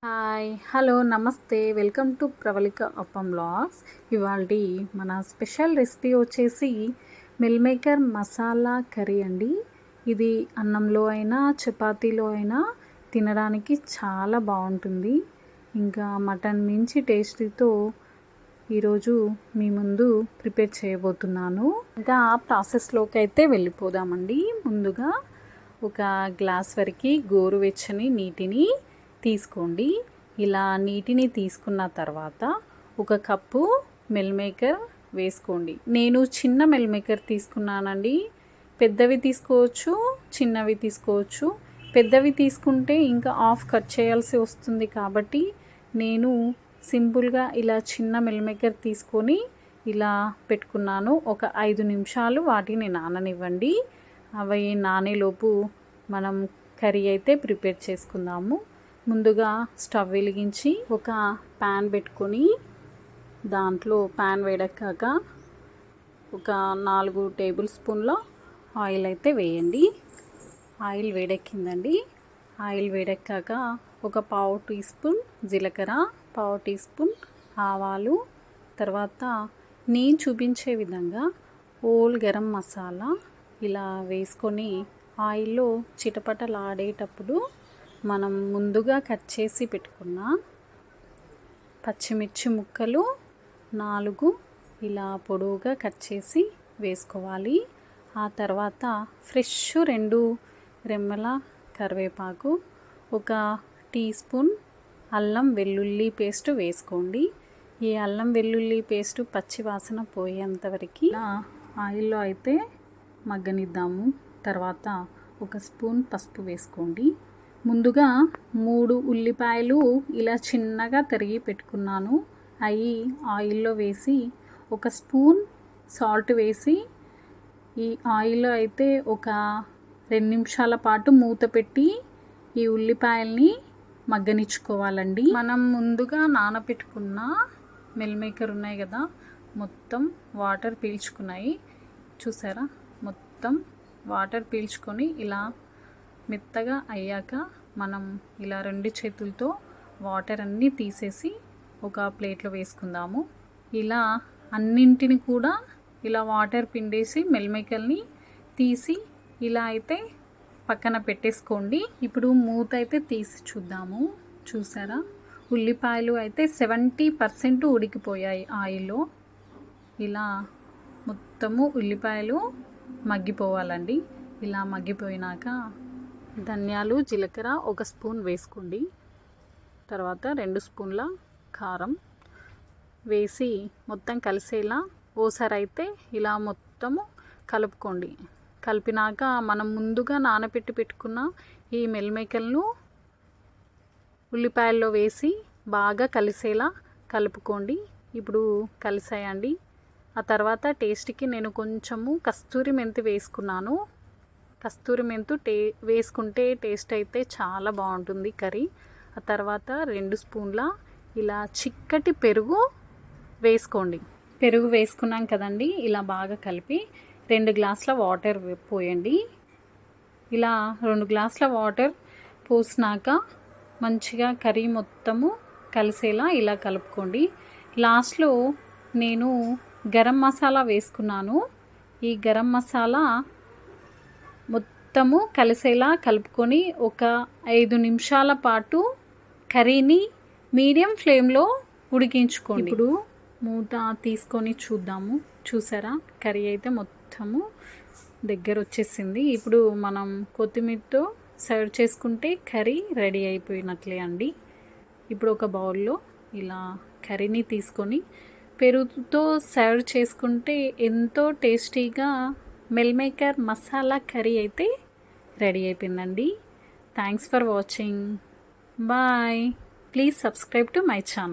Hi hello నమస్తే welcome to Pravalika appam vlogs. ఇవాళ మన స్పెషల్ రెసిపీ వచ్చేసి మిల్ మేకర్ మసాలా కర్రీ అండి. ఇది అన్నంలో అయినా చపాతీలో అయినా తినడానికి చాలా బాగుంటుంది. ఇంకా మటన్ మించి టేస్టీతో ఈరోజు మీ ముందు ప్రిపేర్ చేయబోతున్నాను. ఇంకా ప్రాసెస్లోకి అయితే వెళ్ళిపోదామండి. ముందుగా ఒక గ్లాస్ వరకు గోరువెచ్చని నీటిని తీసుకోండి. ఇలా నీటిని తీసుకున్న తర్వాత ఒక కప్పు మిల్ మేకర్ వేసుకోండి. నేను చిన్న మిల్ మేకర్ తీసుకున్నానండి. పెద్దవి తీసుకోవచ్చు, చిన్నవి తీసుకోవచ్చు. పెద్దవి తీసుకుంటే ఇంకా హాఫ్ కట్ చేయాల్సి వస్తుంది కాబట్టి నేను సింపుల్గా ఇలా చిన్న మిల్ మేకర్ తీసుకొని ఇలా పెట్టుకున్నాను. ఒక 5 నిమిషాలు వాటిని నాననివ్వండి. అవి నానేలోపు మనం కర్రీ అయితే ప్రిపేర్ చేసుకుందాము. ముందుగా స్టవ్ వెలిగించి ఒక ప్యాన్ పెట్టుకొని దాంట్లో ప్యాన్ వేడెక్కాక ఒక 4 టేబుల్ స్పూన్ల ఆయిల్ అయితే వేయండి. ఆయిల్ వేడెక్కిందండి. ఆయిల్ వేడెక్కాక ఒక 1/2 టీ స్పూన్ జీలకర్ర, 1/2 టీ స్పూన్ ఆవాలు, తర్వాత నేను చూపించే విధంగా హోల్ గరం మసాలా ఇలా వేసుకొని ఆయిల్లో చిటపటలాడేటప్పుడు మనం ముందుగా కట్ చేసి పెట్టుకున్న పచ్చిమిర్చి ముక్కలు 4 ఇలా పొడవుగా కట్ చేసి వేసుకోవాలి. ఆ తర్వాత ఫ్రెష్ 2 రెమ్మల కరివేపాకు, ఒక టీ స్పూన్ అల్లం వెల్లుల్లి పేస్ట్ వేసుకోండి. ఈ అల్లం వెల్లుల్లి పేస్ట్ పచ్చి వాసన పోయేంతవరకు ఆయిల్లో అయితే మగ్గనిద్దాము. తర్వాత ఒక స్పూన్ పసుపు వేసుకోండి. ముందుగా 3 ఉల్లిపాయలు ఇలా చిన్నగా తరిగి పెట్టుకున్నాను. అవి ఆయిల్లో వేసి ఒక స్పూన్ సాల్ట్ వేసి ఈ ఆయిల్లో అయితే ఒక 2 నిమిషాల పాటు మూత పెట్టి ఈ ఉల్లిపాయల్ని మగ్గనిచ్చుకోవాలండి. మనం ముందుగా నానబెట్టుకున్న మిల్ మేకర్ ఉన్నాయి కదా, మొత్తం వాటర్ పీల్చుకున్నాయి. చూసారా, మొత్తం వాటర్ పీల్చుకొని ఇలా మెత్తగా అయ్యాక మనం ఇలా 2 చేతులతో వాటర్ అన్నీ తీసేసి ఒక ప్లేట్లో వేసుకుందాము. ఇలా అన్నింటిని కూడా ఇలా వాటర్ పిండేసి మిల్ మేకర్ని తీసి ఇలా అయితే పక్కన పెట్టేసుకోండి. ఇప్పుడు మూత అయితే తీసి చూద్దాము. చూసారా, ఉల్లిపాయలు అయితే 70% ఉడికిపోయాయి ఆయిల్లో. ఇలా మొత్తము ఉల్లిపాయలు మగ్గిపోవాలండి. ఇలా మగ్గిపోయినాక ధనియాలు, జీలకర్ర ఒక స్పూన్ వేసుకోండి. తర్వాత 2 స్పూన్ల కారం వేసి మొత్తం కలిసేలా ఓసారి అయితే ఇలా మొత్తము కలుపుకోండి. కలిపినాక మనం ముందుగా నానబెట్టి పెట్టుకున్న ఈ మిల్ మేకర్ను ఉల్లిపాయల్లో వేసి బాగా కలిసేలా కలుపుకోండి. ఇప్పుడు కలిసాయండి. ఆ తర్వాత టేస్ట్కి నేను కొంచెము కస్తూరి మెంతి వేసుకున్నాను. కస్తూరి మెంతు వేసుకుంటే టేస్ట్ అయితే చాలా బాగుంటుంది కర్రీ. ఆ తర్వాత 2 స్పూన్ల ఇలా చిక్కటి పెరుగు వేసుకోండి. పెరుగు వేసుకున్నాం కదండి. ఇలా బాగా కలిపి 2 గ్లాసుల వాటర్ పోయండి. ఇలా 2 గ్లాసుల వాటర్ పోసినాక మంచిగా కర్రీ మొత్తము కలిసేలా ఇలా కలుపుకోండి. లాస్ట్లో నేను గరం మసాలా వేసుకున్నాను. ఈ గరం మసాలా మొత్తము కలిసేలా కలుపుకొని ఒక 5 నిమిషాల పాటు కర్రీని మీడియం ఫ్లేమ్లో ఉడికించుకోండి. ఇప్పుడు మూత తీసుకొని చూద్దాము. చూసారా, కర్రీ అయితే మొత్తము దగ్గర వచ్చేసింది. ఇప్పుడు మనం కొత్తిమీరతో సర్వ్ చేసుకుంటే కర్రీ రెడీ అయిపోయినట్లే అండి. ఇప్పుడు ఒక బౌల్లో ఇలా కర్రీని తీసుకొని పెరుగుతో సర్వ్ చేసుకుంటే ఎంతో టేస్టీగా మిల్ మేకర్ మసాలా కర్రీ అయితే రెడీ అయిపోయిందండి. Thanks for watching. Bye. Please subscribe to my channel.